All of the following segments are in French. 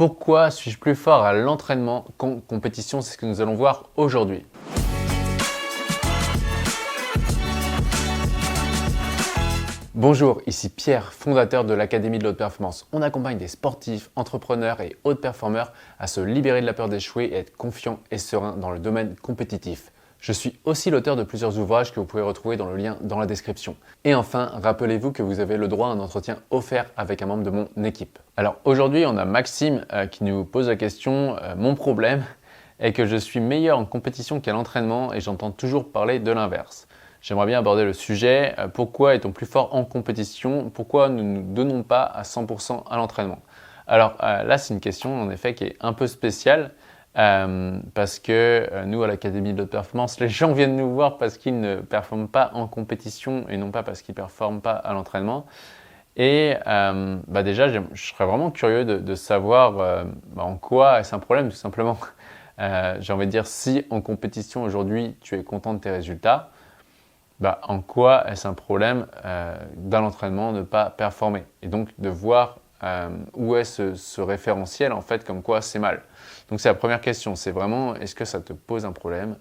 Pourquoi suis-je plus fort à l'entraînement qu'en compétition? C'est ce que nous allons voir aujourd'hui. Bonjour, ici Pierre, fondateur de l'Académie de l'Haute Performance. On accompagne des sportifs, entrepreneurs et hautes performeurs à se libérer de la peur d'échouer et être confiants et sereins dans le domaine compétitif. Je suis aussi l'auteur de plusieurs ouvrages que vous pouvez retrouver dans le lien dans la description. Et enfin, rappelez-vous que vous avez le droit à un entretien offert avec un membre de mon équipe. Alors aujourd'hui, on a Maxime qui nous pose la question mon problème est que je suis meilleur en compétition qu'à l'entraînement et j'entends toujours parler de l'inverse. J'aimerais bien aborder le sujet, pourquoi est-on plus fort en compétition? Pourquoi nous ne nous donnons pas à 100% à l'entraînement? Alors là, c'est une question en effet qui est un peu spéciale parce que nous, à l'Académie de l'Haute Performance, les gens viennent nous voir parce qu'ils ne performent pas en compétition et non pas parce qu'ils ne performent pas à l'entraînement. Et déjà, je serais vraiment curieux de savoir en quoi est-ce un problème tout simplement. J'ai envie de dire, si en compétition aujourd'hui, tu es content de tes résultats, en quoi est-ce un problème dans l'entraînement de ne pas performer et donc de voir où est ce référentiel en fait comme quoi c'est mal. Donc c'est la première question, c'est vraiment est-ce que ça te pose un problème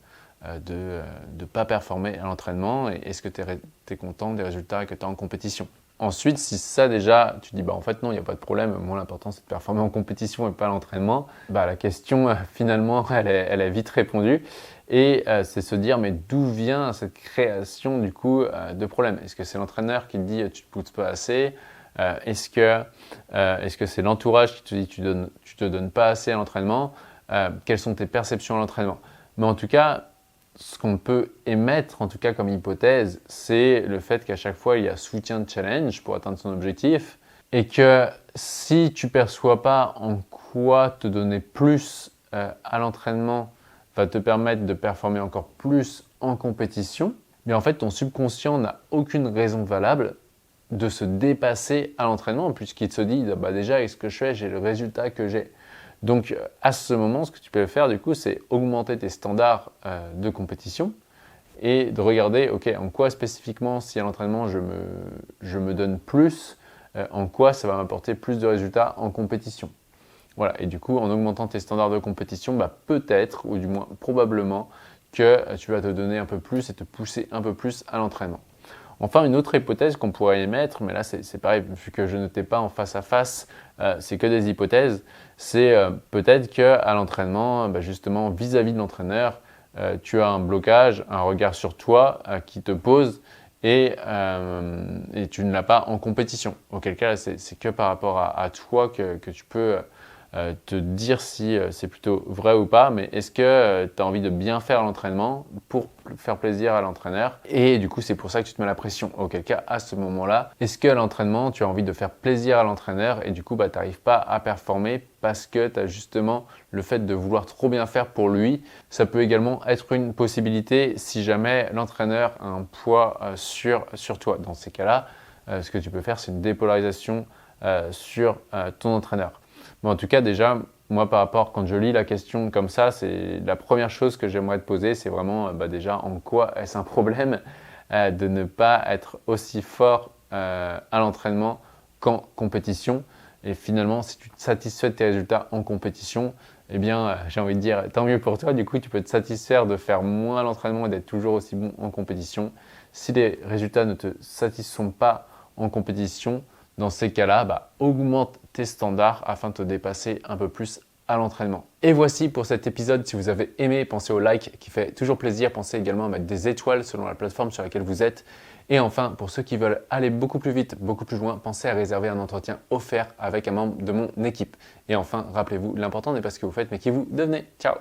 de ne pas performer à l'entraînement et est-ce que tu es content des résultats que tu as en compétition. Ensuite, si ça déjà, tu dis en fait non, il n'y a pas de problème, moi l'important c'est de performer en compétition et pas à l'entraînement, la question finalement elle est vite répondue. Et c'est se dire, mais d'où vient cette création du coup de problème? Est-ce que c'est l'entraîneur qui te dit tu ne te pousses pas assez? Est-ce que c'est l'entourage qui te dit tu te donnes pas assez à l'entraînement? Quelles sont tes perceptions à l'entraînement? Mais en tout cas, ce qu'on peut émettre en tout cas comme hypothèse, c'est le fait qu'à chaque fois il y a soutien de challenge pour atteindre son objectif et que si tu ne perçois pas en quoi te donner plus à l'entraînement va te permettre de performer encore plus en compétition, mais en fait ton subconscient n'a aucune raison valable de se dépasser à l'entraînement puisqu'il se dit déjà avec ce que je fais, j'ai le résultat que j'ai. Donc à ce moment, ce que tu peux faire du coup, c'est augmenter tes standards de compétition et de regarder en quoi spécifiquement si à l'entraînement je me donne plus, en quoi ça va m'apporter plus de résultats en compétition. Voilà, et du coup, en augmentant tes standards de compétition, peut-être, ou du moins probablement, que tu vas te donner un peu plus et te pousser un peu plus à l'entraînement. Enfin, une autre hypothèse qu'on pourrait émettre, mais là c'est pareil, vu que je ne t'ai pas en face à face, c'est que des hypothèses, c'est peut-être qu'à l'entraînement, justement vis-à-vis de l'entraîneur, tu as un blocage, un regard sur toi qui te pose et tu ne l'as pas en compétition. Auquel cas, c'est que par rapport à toi que tu peux te dire si c'est plutôt vrai ou pas, mais est-ce que tu as envie de bien faire l'entraînement pour faire plaisir à l'entraîneur? Et du coup, c'est pour ça que tu te mets la pression. Auquel cas, à ce moment-là, est-ce que à l'entraînement, tu as envie de faire plaisir à l'entraîneur et du coup, tu n'arrives pas à performer parce que tu as justement le fait de vouloir trop bien faire pour lui? Ça peut également être une possibilité si jamais l'entraîneur a un poids sur toi. Dans ces cas-là, ce que tu peux faire, c'est une dépolarisation sur ton entraîneur. Mais en tout cas, déjà, moi, par rapport, quand je lis la question comme ça, c'est la première chose que j'aimerais te poser, c'est vraiment déjà en quoi est-ce un problème de ne pas être aussi fort à l'entraînement qu'en compétition. Et finalement, si tu te satisfais de tes résultats en compétition, j'ai envie de dire, tant mieux pour toi. Du coup, tu peux te satisfaire de faire moins à l'entraînement et d'être toujours aussi bon en compétition. Si les résultats ne te satisfont pas en compétition, dans ces cas-là, augmente tes standards afin de te dépasser un peu plus à l'entraînement. Et voici pour cet épisode. Si vous avez aimé, pensez au like qui fait toujours plaisir. Pensez également à mettre des étoiles selon la plateforme sur laquelle vous êtes. Et enfin, pour ceux qui veulent aller beaucoup plus vite, beaucoup plus loin, pensez à réserver un entretien offert avec un membre de mon équipe. Et enfin, rappelez-vous, l'important n'est pas ce que vous faites, mais qui vous devenez. Ciao!